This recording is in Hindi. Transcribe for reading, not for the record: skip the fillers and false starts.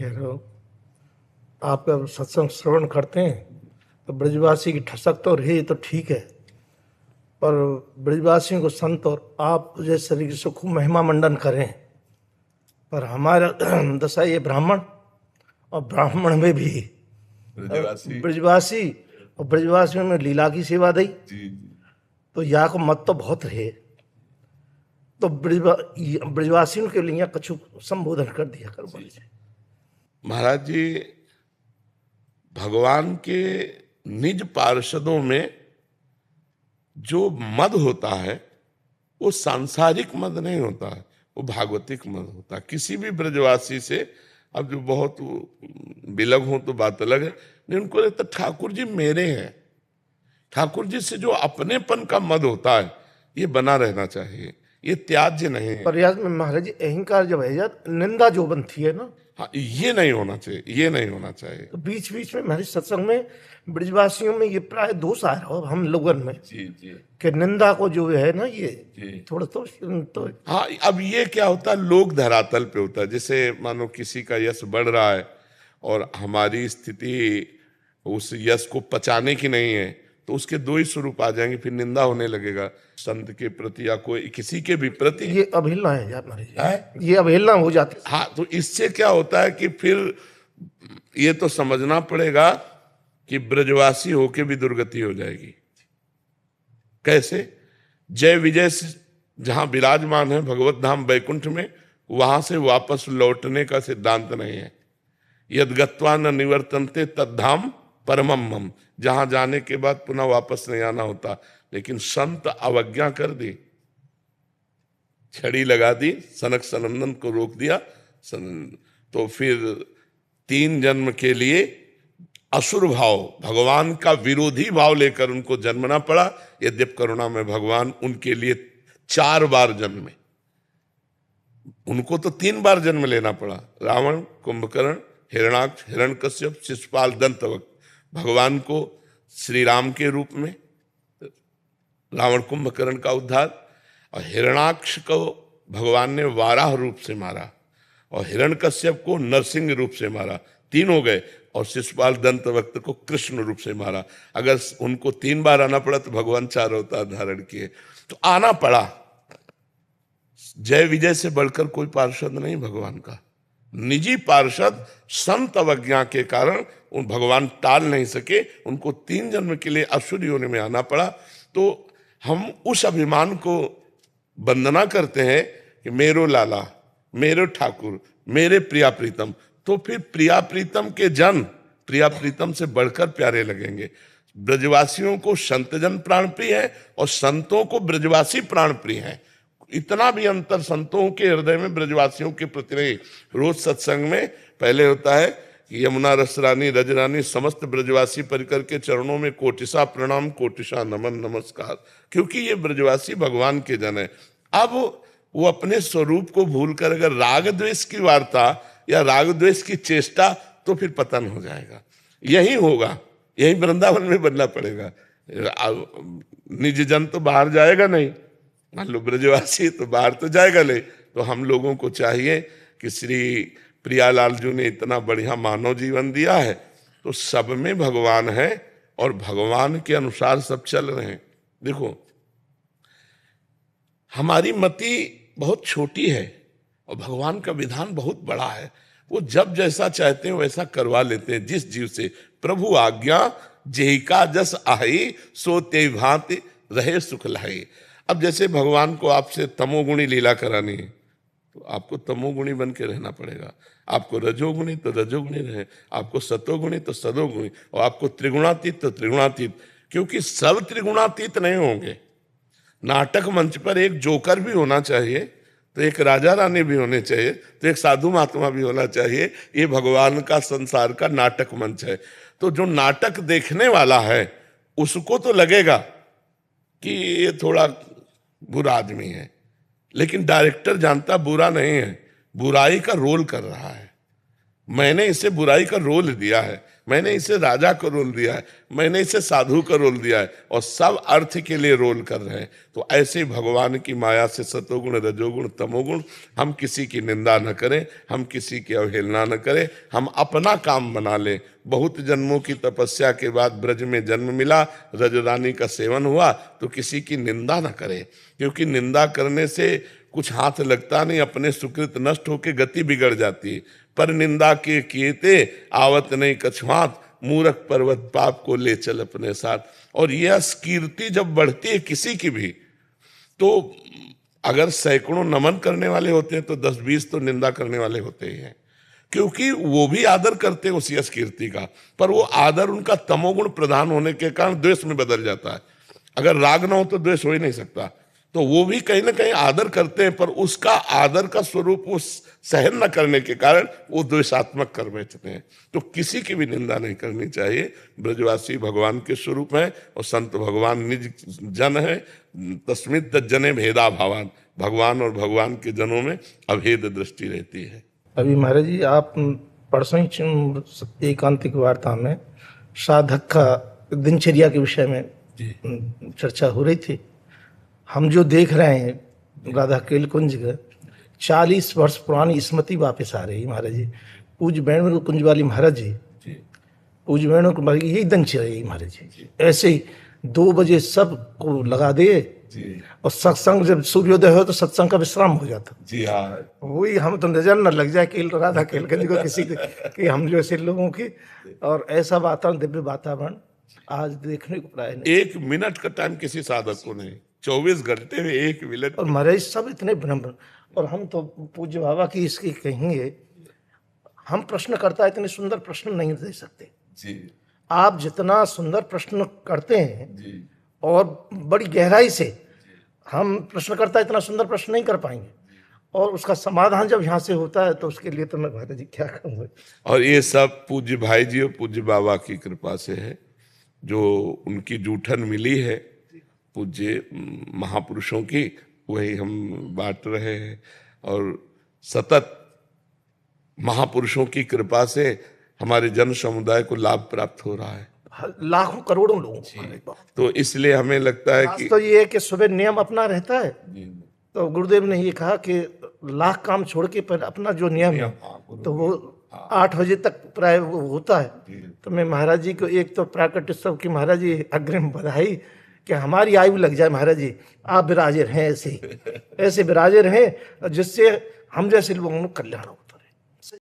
कह रहे हो। आपका सत्संग श्रवण करते हैं तो ब्रजवासी की ठसक तो रही तो ठीक है, पर ब्रजवासियों को संत और आप जैसे तरीके से खूब महिमा मंडन करें, पर हमारा दशा ये ब्राह्मण और ब्राह्मण में भी ब्रजवासी ब्रजवासी और ब्रजवासियों में लीला की सेवा दी, जी तो यहाँ को मत तो बहुत रहे। तो ब्रजवासियों के लिए कछु संबोधन कर दिया कर बोले। महाराज जी, भगवान के निज पार्षदों में जो मद होता है वो सांसारिक मद नहीं होता है, वो भागवतिक मद होता है। किसी भी ब्रजवासी से अब जो बहुत बिलग हो तो बात अलग है, नहीं उनको लगता ठाकुर जी मेरे हैं। ठाकुर जी से जो अपनेपन का मद होता है ये बना रहना चाहिए, ये त्याज्य नहीं है। प्रयास में महाराज जी अहंकार जब है निंदा जो बनती है ना, हाँ, ये नहीं होना चाहिए, ये नहीं होना चाहिए। तो बीच बीच में हमारे सत्संग में ब्रजवासियों में ये प्राय दोष आ रहा है हम लोगन में जी जी कि निंदा को जो है ना ये जी थोड़ा तो हाँ, अब ये क्या होता है, लोग धरातल पे होता है। जैसे मानो किसी का यश बढ़ रहा है और हमारी स्थिति उस यश को पचाने की नहीं है, तो उसके दो ही स्वरूप आ जाएंगे, फिर निंदा होने लगेगा संत के प्रति या कोई किसी के भी प्रति। ये अवहेलना है यार महाराज है? जी, ये अवहेलना हो जाती है। हाँ, तो इससे क्या होता है कि फिर ये तो समझना पड़ेगा कि ब्रजवासी होके भी दुर्गति हो जाएगी। कैसे? जय विजय से जहां विराजमान है भगवत धाम वैकुंठ में, वहां से वापस लौटने का सिद्धांत नहीं है। यद्गत्वा न निवर्तन्ते तद्धाम परमम मम, जहां जाने के बाद पुनः वापस नहीं आना होता। लेकिन संत अवज्ञा कर दी, छड़ी लगा दी, सनक सनंदन को रोक दिया, तो फिर 3 जन्म के लिए असुर भाव, भगवान का विरोधी भाव लेकर उनको जन्मना पड़ा। यद्यप करुणा में भगवान उनके लिए 4 बार जन्मे, उनको तो 3 बार जन्म लेना पड़ा। रावण, कुंभकर्ण, हिरणाक्ष, हिरण्यकश्यप, शिशुपाल, दंतवक्र। भगवान को श्री राम के रूप में रावण कुंभकर्ण का उद्धार, और हिरणाक्ष को भगवान ने वाराह रूप से मारा, और हिरण्यकश्यप को नरसिंह रूप से मारा। 3 हो गए, और शिशुपाल दंतवक्र को कृष्ण रूप से मारा। अगर उनको 3 बार आना पड़ा तो भगवान 4 अवतार धारण किए, तो आना पड़ा। जय विजय से बढ़कर कोई पार्षद नहीं भगवान का। निजी पार्षद संत अवज्ञा के कारण उन भगवान टाल नहीं सके, उनको 3 जन्म के लिए असुर योनि में आना पड़ा। तो हम उस अभिमान को वंदना करते हैं कि मेरो लाला, मेरो ठाकुर, मेरे प्रिया प्रीतम। तो फिर प्रिया प्रीतम के जन प्रिया प्रीतम से बढ़कर प्यारे लगेंगे। ब्रजवासियों को संतजन प्राण प्रिय है और संतों को ब्रजवासी प्राण प्रिय है। इतना भी अंतर संतों के हृदय में ब्रजवासियों के प्रति नहीं। रोज सत्संग में पहले होता है कि यमुना रसरानी रजरानी समस्त ब्रजवासी परिकर के चरणों में कोटिशा प्रणाम, कोटिशा नमन नमस्कार, क्योंकि ये ब्रजवासी भगवान के जन है। अब वो अपने स्वरूप को भूलकर अगर राग द्वेष की वार्ता या राग द्वेष की चेष्टा, तो फिर पतन हो जाएगा। यही होगा, यही वृंदावन में बनना पड़ेगा। निज जन तो बाहर जाएगा नहीं, मान लो ब्रजवासी तो बाहर तो जाएगा नहीं। तो हम लोगों को चाहिए कि श्री प्रियालाल जी ने इतना बढ़िया मानव जीवन दिया है, तो सब में भगवान है और भगवान के अनुसार सब चल रहे हैं। देखो, हमारी मति बहुत छोटी है और भगवान का विधान बहुत बड़ा है। वो जब जैसा चाहते हैं वैसा करवा लेते हैं जिस जीव से। प्रभु आज्ञा जेहिका जस आई, सो ते भांति रहे सुख लाई। अब जैसे भगवान को आपसे तमोगुणी लीला करानी है, तो आपको तमोगुणी बन के रहना पड़ेगा। आपको रजोगुणी तो रजोगुणी रहे, आपको सतोगुणी तो सतोगुणी, और आपको त्रिगुणातीत तो त्रिगुणातीत। क्योंकि सब त्रिगुणातीत नहीं होंगे। नाटक मंच पर एक जोकर भी होना चाहिए, तो एक राजा रानी भी होने चाहिए, तो एक साधु महात्मा भी होना चाहिए। ये भगवान का संसार का नाटक मंच है। तो जो नाटक देखने वाला है उसको तो लगेगा कि ये थोड़ा बुरा आदमी है, लेकिन डायरेक्टर जानता बुरा नहीं है, बुराई का रोल कर रहा है। मैंने इसे बुराई का रोल दिया है, मैंने इसे राजा का रोल दिया है, मैंने इसे साधु का रोल दिया है, और सब अर्थ के लिए रोल कर रहे हैं। तो ऐसे भगवान की माया से सतोगुण रजोगुण तमोगुण, हम किसी की निंदा न करें, हम किसी की अवहेलना न करें, हम अपना काम बना लें। बहुत जन्मों की तपस्या के बाद ब्रज में जन्म मिला, रजरानी का सेवन हुआ, तो किसी की निंदा न करें, क्योंकि निंदा करने से कुछ हाथ लगता नहीं, अपने सुकृत नष्ट होकर गति बिगड़ जाती है। पर निंदा के किएते आवत नहीं कछुआत, मूर्ख पर्वत पाप को ले चल अपने साथ। और यह कीर्ति जब बढ़ती है किसी की भी, तो अगर सैकड़ों नमन करने वाले होते हैं तो 10-20 तो निंदा करने वाले होते ही हैं, क्योंकि वो भी आदर करते हैं उस यश कीर्ति का। पर वो आदर उनका तमोगुण प्रधान होने के कारण द्वेष में बदल जाता है। अगर राग ना हो तो द्वेष हो ही नहीं सकता। तो वो भी कहीं ना कहीं आदर करते हैं, पर उसका आदर का स्वरूप वो सहन न करने के कारण वो द्वेषात्मक कर बैठते हैं। तो किसी की भी निंदा नहीं करनी चाहिए। ब्रजवासी भगवान के स्वरूप हैं और संत भगवान निज जन है। तस्मित तज्जने भेदा भावान, भगवान और भगवान के जनों में अभेद दृष्टि रहती है। अभी महाराज जी, आप परसों ही एकांतिक वार्ता में साधक का दिनचर्या के विषय में चर्चा हो रही थी। हम जो देख रहे हैं राधा केल कुंज का 40 वर्ष पुरानी स्मृति वापस आ रही है महाराज जी। पूज्य वेणु कुंज वाली महाराज जी, पूज्य वेणु कुंज यही दिनचर्या महाराज जी। ऐसे ही 2 बजे सबको लगा दे, और सत्संग जब सूर्योदय हो तो सत्संग का विश्राम हो जाता। जी हाँ, वही हम तो नजर न लग जाए कि राधा केलगंज को किसी कि हम जैसे लोगों की। और ऐसा वातावरण, दिव्य वातावरण आज देखने को प्राय नहीं। 1 मिनट का टाइम किसी साधक को नहीं, 24 घंटे में 1 मिनट। और महाराज सब इतने विनम्र, और हम तो पूज्य बाबा की इसकी कहेंगे, हम प्रश्नकर्ता इतने सुंदर प्रश्न नहीं दे सकते जी। आप जितना सुंदर प्रश्न करते हैं जी। और बड़ी गहराई से, हम प्रश्नकर्ता इतना सुंदर प्रश्न नहीं कर पाएंगे। और उसका समाधान जब यहाँ से होता है तो उसके लिए तो मैं महाराज जी क्या कहूँगा। और ये सब पूज्य भाई जी और पूज्य बाबा की कृपा से है, जो उनकी जूठन मिली है पूज्य महापुरुषों की, वही हम बांट रहे हैं। और सतत महापुरुषों की कृपा से हमारे जन समुदाय को लाभ प्राप्त हो रहा है, लाखों करोड़ों लोगों को। तो इसलिए हमें लगता है कि तो ये है कि सुबह नियम अपना रहता है। तो गुरुदेव ने ये कहा कि लाख काम छोड़ के पर अपना जो नियम है तो वो 8 बजे तक प्राय वो होता है। तो मैं महाराज जी को एक तो प्राकट उत्सव की महाराज जी अग्रिम बधाई कि हमारी आयु लग जाए महाराज जी, आप विराजे रहें ऐसे विराजे रहें जिससे हम जैसे लोगों को कल्याण हो।